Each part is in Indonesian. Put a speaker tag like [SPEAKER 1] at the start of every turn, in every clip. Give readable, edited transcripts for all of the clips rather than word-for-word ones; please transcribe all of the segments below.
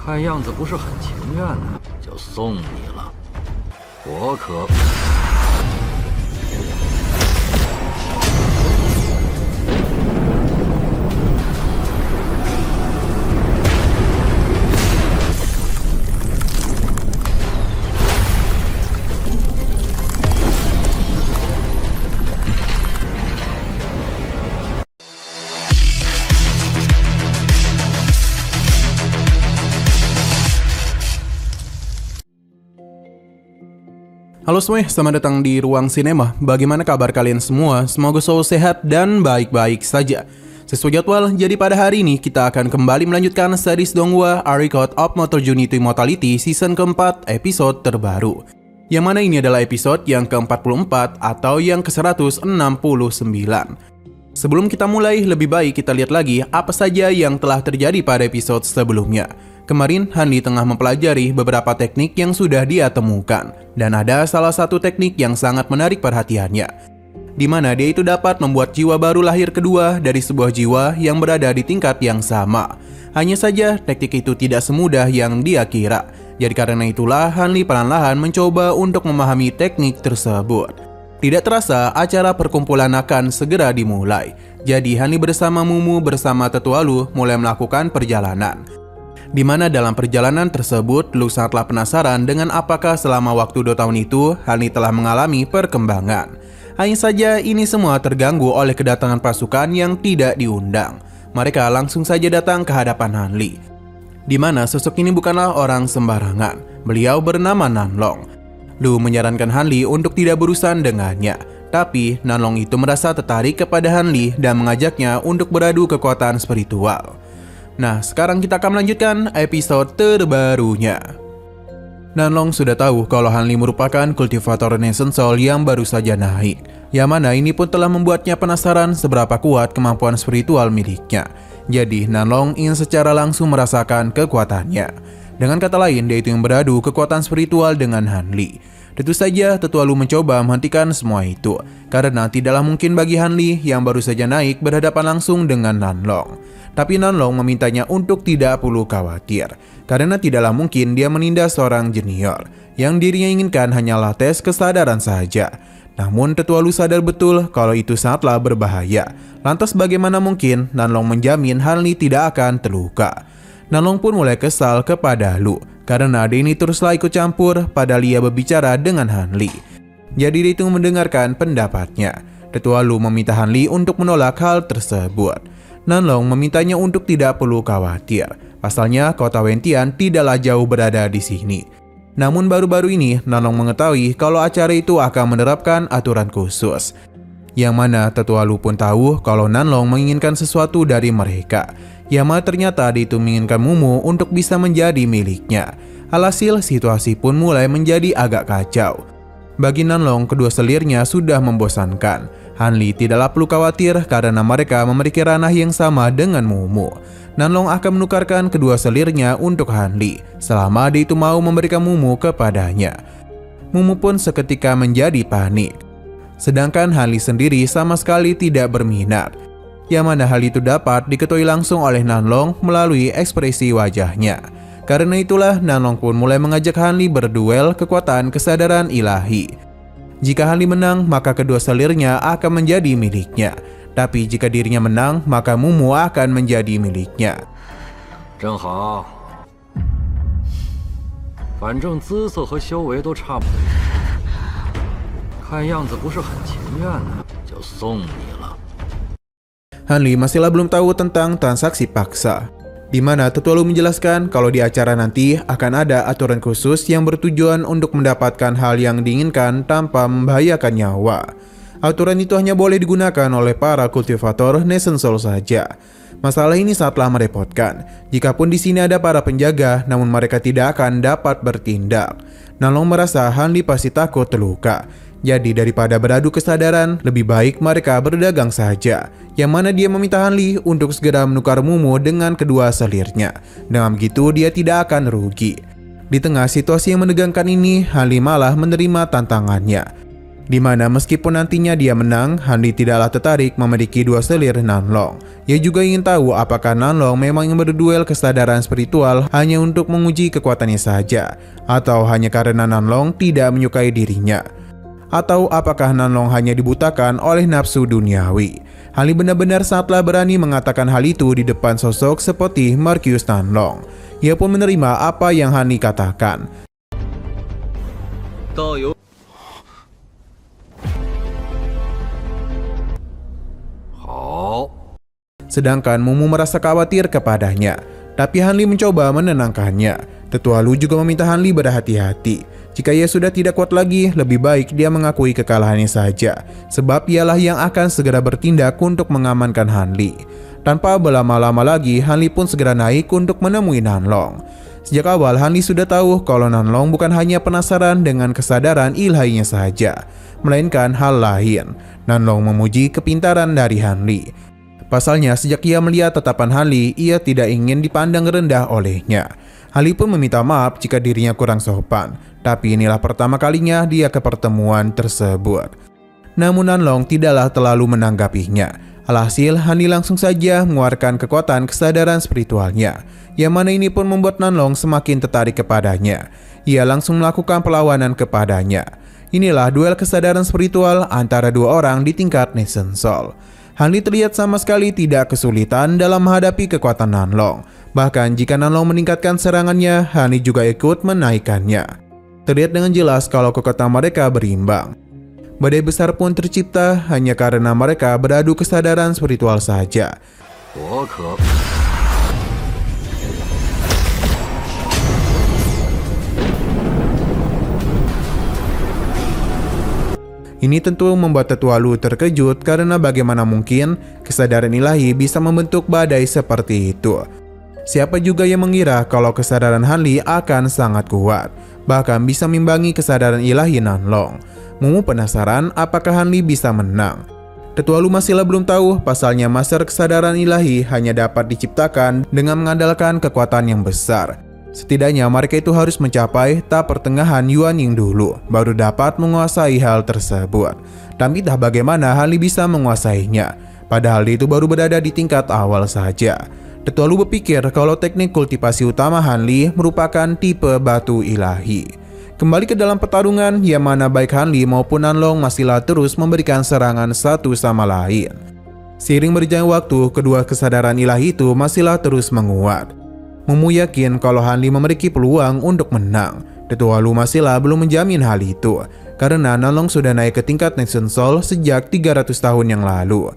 [SPEAKER 1] 看样子不是很情愿呢，就送你了。我可……Halo
[SPEAKER 2] semuanya, selamat datang di Ruang Sinema. Bagaimana kabar kalian semua? Semoga selalu sehat dan baik-baik saja. Sesuai jadwal, jadi pada hari ini kita akan kembali melanjutkan series Donghua A Record of Motor Journey to Immortality season keempat episode terbaru. Yang mana ini adalah episode yang ke-44 atau yang ke-169. Sebelum kita mulai, lebih baik kita lihat lagi apa saja yang telah terjadi pada episode sebelumnya. Kemarin, Hanli tengah mempelajari beberapa teknik yang sudah dia temukan. Dan ada salah satu teknik yang sangat menarik perhatiannya, di mana dia itu dapat membuat jiwa baru lahir kedua dari sebuah jiwa yang berada di tingkat yang sama. Hanya saja, teknik itu tidak semudah yang dia kira. Jadi karena itulah, Hanli perlahan-lahan mencoba untuk memahami teknik tersebut. Tidak terasa, acara perkumpulan akan segera dimulai. Jadi Hanli bersama Mumu bersama Tetua Lu mulai melakukan perjalanan. Di mana dalam perjalanan tersebut, Lu sangatlah penasaran dengan apakah selama waktu 2 tahun itu Hanli telah mengalami perkembangan. Hanya saja ini semua terganggu oleh kedatangan pasukan yang tidak diundang. Mereka langsung saja datang ke hadapan Hanli. Di mana sosok ini bukanlah orang sembarangan. Beliau bernama Nanlong. Lu menyarankan Hanli untuk tidak berurusan dengannya. Tapi Nanlong itu merasa tertarik kepada Hanli dan mengajaknya untuk beradu kekuatan spiritual. Nah, sekarang kita akan melanjutkan episode terbarunya. Nanlong sudah tahu kalau Hanli merupakan kultivator Renaissance Soul yang baru saja naik. Yang mana ini pun telah membuatnya penasaran seberapa kuat kemampuan spiritual miliknya. Jadi, Nanlong ingin secara langsung merasakan kekuatannya. Dengan kata lain, dia itu yang beradu kekuatan spiritual dengan Hanli. Tentu saja, Tetua Lu mencoba menghentikan semua itu. Karena tidaklah mungkin bagi Hanli yang baru saja naik berhadapan langsung dengan Nanlong. Tapi Nanlong memintanya untuk tidak perlu khawatir, karena tidaklah mungkin dia menindas seorang junior. Yang dirinya inginkan hanyalah tes kesadaran saja. Namun Tetua Lu sadar betul kalau itu sangatlah berbahaya. Lantas bagaimana mungkin Nanlong menjamin Hanli tidak akan terluka? Nanlong pun mulai kesal kepada Lu, karena dia ini teruslah ikut campur padahal ia berbicara dengan Hanli. Jadi dia itu mendengarkan pendapatnya. Tetua Lu meminta Hanli untuk menolak hal tersebut. Nanlong memintanya untuk tidak perlu khawatir. Pasalnya kota Wentian tidaklah jauh berada di sini. Namun baru-baru ini Nanlong mengetahui kalau acara itu akan menerapkan aturan khusus. Yang mana Tetua Lu pun tahu kalau Nanlong menginginkan sesuatu dari mereka. Yang mana ternyata dia itu menginginkan Mumu untuk bisa menjadi miliknya. Alhasil situasi pun mulai menjadi agak kacau. Bagi Nanlong, kedua selirnya sudah membosankan. Hanli tidaklah perlu khawatir karena mereka memiliki ranah yang sama dengan Mumu. Nanlong akan menukarkan kedua selirnya untuk Hanli selama dia itu mau memberikan Mumu kepadanya. Mumu pun seketika menjadi panik. Sedangkan Hanli sendiri sama sekali tidak berminat. Yang mana hal itu dapat diketahui langsung oleh Nanlong melalui ekspresi wajahnya. Karena itulah Nanlong pun mulai mengajak Hanli berduel kekuatan kesadaran ilahi. Jika Hanli menang, maka kedua selirnya akan menjadi miliknya. Tapi jika dirinya menang, maka Mumu akan menjadi miliknya.
[SPEAKER 1] 正好，反正姿色和修为都差不多，看样子不是很情愿呢，就送你了。
[SPEAKER 2] Hanli masihlah belum tahu tentang transaksi paksa. Di mana Tetua Lu menjelaskan kalau di acara nanti akan ada aturan khusus yang bertujuan untuk mendapatkan hal yang diinginkan tanpa membahayakan nyawa. Aturan itu hanya boleh digunakan oleh para kultivator Renaissance Soul saja. Masalah ini sangatlah merepotkan. Jikapun di sini ada para penjaga, namun mereka tidak akan dapat bertindak. Nanlong merasa Hanli pasti takut terluka. Jadi daripada beradu kesadaran, lebih baik mereka berdagang saja. Yang mana dia meminta Hanli untuk segera menukar Mumu dengan kedua selirnya. Dengan begitu dia tidak akan rugi. Di tengah situasi yang menegangkan ini, Hanli malah menerima tantangannya. Di mana meskipun nantinya dia menang, Han Li tidaklah tertarik memiliki dua selir Nanlong. Ia juga ingin tahu apakah Nanlong memang yang berduel kesadaran spiritual hanya untuk menguji kekuatannya saja, atau hanya karena Nanlong tidak menyukai dirinya, atau apakah Nanlong hanya dibutakan oleh nafsu duniawi. Han Li benar-benar sangatlah berani mengatakan hal itu di depan sosok seperti Marcus Nanlong. Ia pun menerima apa yang Han Li katakan. Sedangkan Mumu merasa khawatir kepadanya, tapi Han Li mencoba menenangkannya. Tetua Lu juga meminta Han Li berhati-hati. Jika ia sudah tidak kuat lagi, lebih baik dia mengakui kekalahannya saja, sebab ialah yang akan segera bertindak untuk mengamankan Han Li. Tanpa berlama-lama lagi, Han Li pun segera naik untuk menemui Nanlong. Sejak awal, Han Li sudah tahu kalau Nanlong bukan hanya penasaran dengan kesadaran ilahinya saja, melainkan hal lain. Nanlong memuji kepintaran dari Han Li. Pasalnya, sejak ia melihat tatapan Han Li, ia tidak ingin dipandang rendah olehnya. Han Li pun meminta maaf jika dirinya kurang sopan, tapi inilah pertama kalinya dia ke pertemuan tersebut. Namun Nanlong tidaklah terlalu menanggapinya. Alhasil, Han Li langsung saja mengeluarkan kekuatan kesadaran spiritualnya, yang mana ini pun membuat Nanlong semakin tertarik kepadanya. Ia langsung melakukan perlawanan kepadanya. Inilah duel kesadaran spiritual antara dua orang di tingkat Nation Soul. Han Li terlihat sama sekali tidak kesulitan dalam menghadapi kekuatan Nanlong. Bahkan jika Nanlong meningkatkan serangannya, Han Li juga ikut menaikkannya. Terlihat dengan jelas kalau kekuatan mereka berimbang. Badai besar pun tercipta hanya karena mereka beradu kesadaran spiritual saja. Ini tentu membuat Tetua Lu terkejut karena bagaimana mungkin kesadaran ilahi bisa membentuk badai seperti itu. Siapa juga yang mengira kalau kesadaran Han Li akan sangat kuat, bahkan bisa mengimbangi kesadaran ilahi Nanlong. Mumu penasaran apakah Han Li bisa menang. Tetua Lu masihlah belum tahu, pasalnya master kesadaran ilahi hanya dapat diciptakan dengan mengandalkan kekuatan yang besar. Setidaknya mereka itu harus mencapai tahap pertengahan Yuan Ying dulu, baru dapat menguasai hal tersebut. Tapi entah bagaimana Han Li bisa menguasainya, padahal dia itu baru berada di tingkat awal saja. Tetua Lu berpikir kalau teknik kultivasi utama Han Li merupakan tipe batu ilahi. Kembali ke dalam pertarungan, yang mana baik Han Li maupun Nanlong masihlah terus memberikan serangan satu sama lain. Seiring berjalannya waktu, kedua kesadaran ilahi itu masihlah terus menguat. Mumu yakin kalau Han Li memiliki peluang untuk menang. Tetua Lu masihlah belum menjamin hal itu, karena Nanlong sudah naik ke tingkat Nation Soul sejak 300 tahun yang lalu.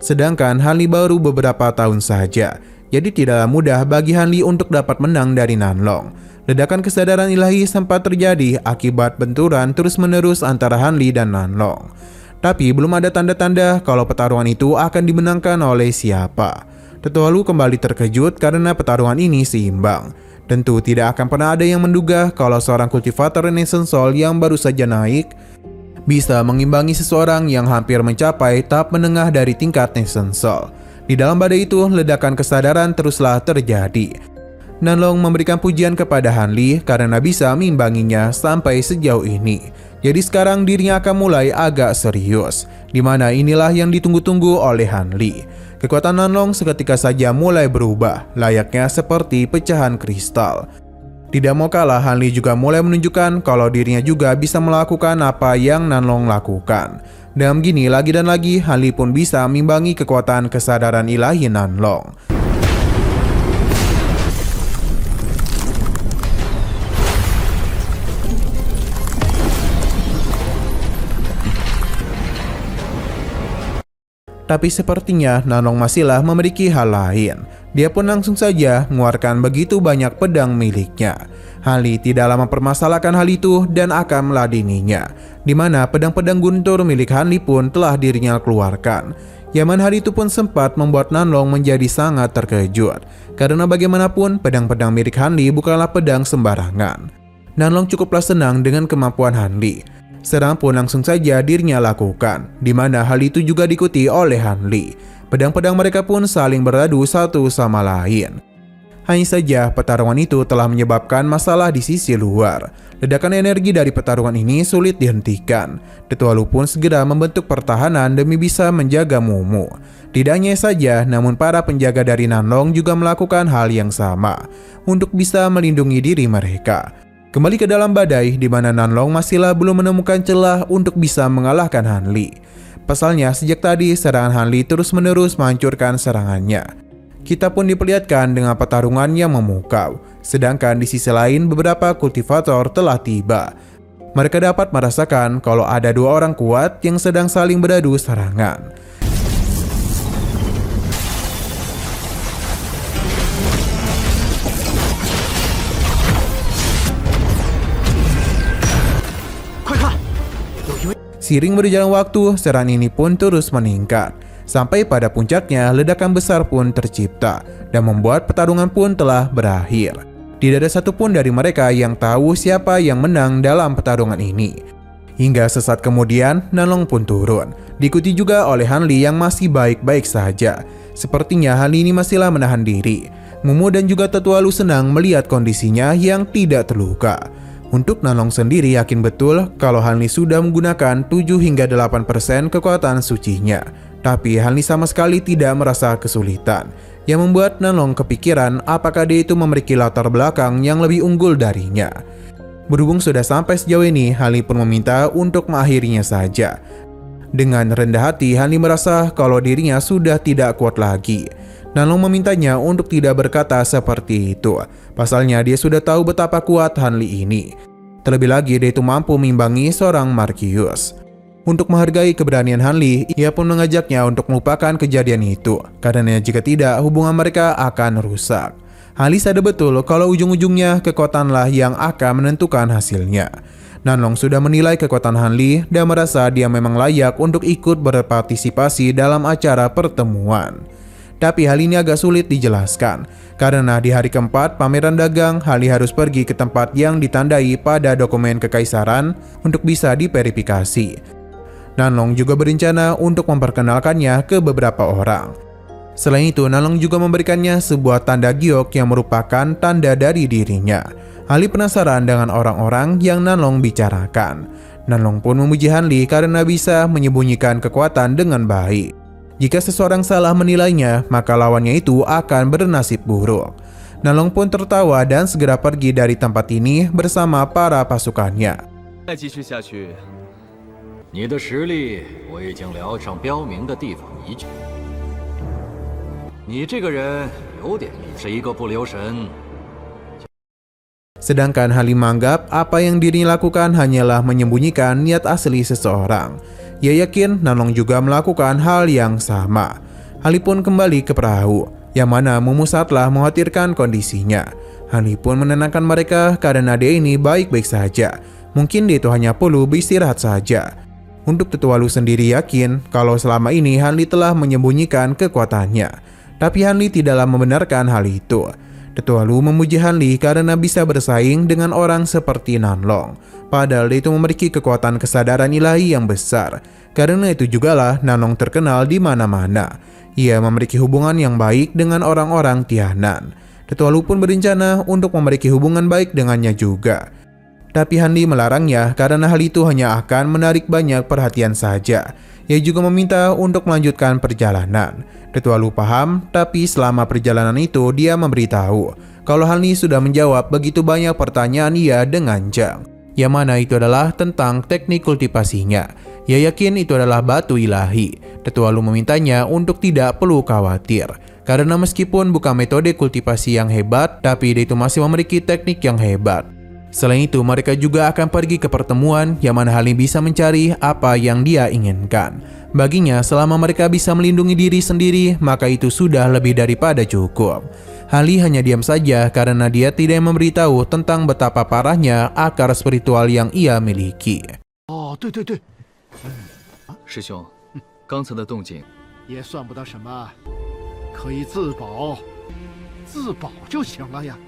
[SPEAKER 2] Sedangkan Han Li baru beberapa tahun saja, jadi tidaklah mudah bagi Han Li untuk dapat menang dari Nanlong. Ledakan kesadaran ilahi sempat terjadi akibat benturan terus-menerus antara Han Li dan Nanlong. Tapi belum ada tanda-tanda kalau pertarungan itu akan dimenangkan oleh siapa. Tetua Lu kembali terkejut karena pertarungan ini seimbang. Tentu tidak akan pernah ada yang menduga kalau seorang kultivator Renaissance Soul yang baru saja naik bisa mengimbangi seseorang yang hampir mencapai tahap menengah dari tingkat Renaissance Soul. Di dalam badai itu, ledakan kesadaran teruslah terjadi. Nanlong memberikan pujian kepada Han Li karena bisa mengimbanginya sampai sejauh ini. Jadi sekarang dirinya akan mulai agak serius, di mana inilah yang ditunggu-tunggu oleh Han Li. Kekuatan Nanlong seketika saja mulai berubah, layaknya seperti pecahan kristal. Tidak mau kalah, Han Li juga mulai menunjukkan kalau dirinya juga bisa melakukan apa yang Nanlong lakukan. Dan begini lagi dan lagi, Han Li pun bisa mengimbangi kekuatan kesadaran ilahi Nanlong. Tapi sepertinya Nanlong masihlah memiliki hal lain. Dia pun langsung saja mengeluarkan begitu banyak pedang miliknya. Han Li tidaklah mempermasalahkan hal itu dan akan meladeninya, di mana pedang-pedang guntur milik Han Li pun telah dirinya keluarkan. Yaman hal itu pun sempat membuat Nanlong menjadi sangat terkejut, karena bagaimanapun pedang-pedang milik Han Li bukanlah pedang sembarangan. Nanlong cukuplah senang dengan kemampuan Han Li. Serang pun langsung saja dirinya lakukan, di mana hal itu juga diikuti oleh Han Li. Pedang-pedang mereka pun saling beradu satu sama lain. Hanya saja pertarungan itu telah menyebabkan masalah di sisi luar. Ledakan energi dari pertarungan ini sulit dihentikan. Tetua Lu pun segera membentuk pertahanan demi bisa menjaga Mumu. Tidak hanya saja, namun para penjaga dari Nanlong juga melakukan hal yang sama untuk bisa melindungi diri mereka. Kembali ke dalam badai, di mana Nanlong masihlah belum menemukan celah untuk bisa mengalahkan Han Li. Pasalnya, sejak tadi serangan Han Li terus-menerus menghancurkan serangannya. Kita pun diperlihatkan dengan pertarungan yang memukau. Sedangkan di sisi lain beberapa kultivator telah tiba. Mereka dapat merasakan kalau ada dua orang kuat yang sedang saling beradu serangan. Seiring berjalan waktu, serangan ini pun terus meningkat. Sampai pada puncaknya, ledakan besar pun tercipta dan membuat pertarungan pun telah berakhir. Tidak ada satupun dari mereka yang tahu siapa yang menang dalam pertarungan ini. Hingga sesaat kemudian, Nanlong pun turun, diikuti juga oleh Han Li yang masih baik-baik saja. Sepertinya Han Li ini masihlah menahan diri. Mumu dan juga Tetua Lu senang melihat kondisinya yang tidak terluka. Untuk Nanlong sendiri yakin betul kalau Han Li sudah menggunakan 7 hingga 8% kekuatan sucinya. Tapi Han Li sama sekali tidak merasa kesulitan, yang membuat Nanlong kepikiran apakah dia itu memiliki latar belakang yang lebih unggul darinya. Berhubung sudah sampai sejauh ini, Han Li pun meminta untuk mengakhirinya saja. Dengan rendah hati, Han Li merasa kalau dirinya sudah tidak kuat lagi. Nanlong memintanya untuk tidak berkata seperti itu. Pasalnya dia sudah tahu betapa kuat Han Li ini. Terlebih lagi dia itu mampu mengimbangi seorang Markius. Untuk menghargai keberanian Han Li, ia pun mengajaknya untuk melupakan kejadian itu, karena jika tidak, hubungan mereka akan rusak. Han Li sadar betul kalau ujung-ujungnya kekuatanlah yang akan menentukan hasilnya. Nanlong sudah menilai kekuatan Han Li dan merasa dia memang layak untuk ikut berpartisipasi dalam acara pertemuan. Tapi hal ini agak sulit dijelaskan, karena di hari keempat pameran dagang, Han Li harus pergi ke tempat yang ditandai pada dokumen kekaisaran untuk bisa diverifikasi. Nanlong juga berencana untuk memperkenalkannya ke beberapa orang. Selain itu, Nanlong juga memberikannya sebuah tanda giok yang merupakan tanda dari dirinya. Han Li penasaran dengan orang-orang yang Nanlong bicarakan. Nanlong pun memuji Han Li karena bisa menyembunyikan kekuatan dengan baik. Jika seseorang salah menilainya, maka lawannya itu akan bernasib buruk. Nanlong pun tertawa dan segera pergi dari tempat ini bersama para pasukannya.
[SPEAKER 1] 你的实力我已经聊上标明的地方一去。你这个人有点是一个不留神。
[SPEAKER 2] Sedangkan Han Li menganggap apa yang dirinya lakukan hanyalah menyembunyikan niat asli seseorang. Ia yakin Nanlong juga melakukan hal yang sama. Han Li pun kembali ke perahu, yang mana Mumu saatlah mengkhawatirkan kondisinya. Han Li pun menenangkan mereka karena dia ini baik-baik saja. Mungkin dia itu hanya perlu beristirahat saja. Untuk Tetua Lu sendiri yakin kalau selama ini Han Li telah menyembunyikan kekuatannya. Tapi Han Li tidaklah membenarkan hal itu. Tetua Lu memuji Han Li karena bisa bersaing dengan orang seperti Nanlong. Padahal dia itu memiliki kekuatan kesadaran ilahi yang besar. Karena itu jugalah Nanlong terkenal di mana-mana. Ia memiliki hubungan yang baik dengan orang-orang Tianan. Tetua Lu pun berencana untuk memiliki hubungan baik dengannya juga. Tapi Han Li melarangnya karena hal itu hanya akan menarik banyak perhatian saja. Ia juga meminta untuk melanjutkan perjalanan. Tetua Lu paham, tapi selama perjalanan itu dia memberitahu kalau Han Li sudah menjawab begitu banyak pertanyaan ia dengan Zhang. Yang mana itu adalah tentang teknik kultivasinya. Ia yakin itu adalah batu ilahi. Tetua Lu memintanya untuk tidak perlu khawatir. Karena meskipun bukan metode kultivasi yang hebat, tapi dia itu masih memiliki teknik yang hebat. Selain itu, mereka juga akan pergi ke pertemuan yang mana Han Li bisa mencari apa yang dia inginkan. Baginya, selama mereka bisa melindungi diri sendiri, maka itu sudah lebih daripada cukup. Han Li hanya diam saja karena dia tidak memberitahu tentang betapa parahnya akar spiritual yang ia miliki.
[SPEAKER 3] Oh, 对对对，
[SPEAKER 1] 师兄，刚才的动静
[SPEAKER 3] 也算不得什么，可以自保，自保就行了呀。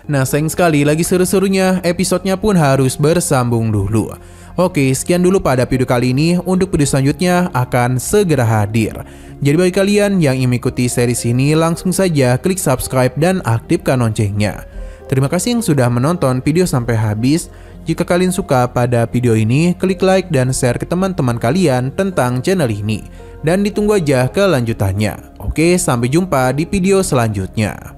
[SPEAKER 2] Nah, sayang sekali lagi seru-serunya episodenya pun harus bersambung dulu. Oke, sekian dulu pada video kali ini. Untuk video selanjutnya akan segera hadir. Jadi bagi kalian yang ingin mengikuti series ini, langsung saja klik subscribe dan aktifkan loncengnya. Terima kasih yang sudah menonton video sampai habis. Jika kalian suka pada video ini, klik like dan share ke teman-teman kalian tentang channel ini. Dan ditunggu aja kelanjutannya. Oke, sampai jumpa di video selanjutnya.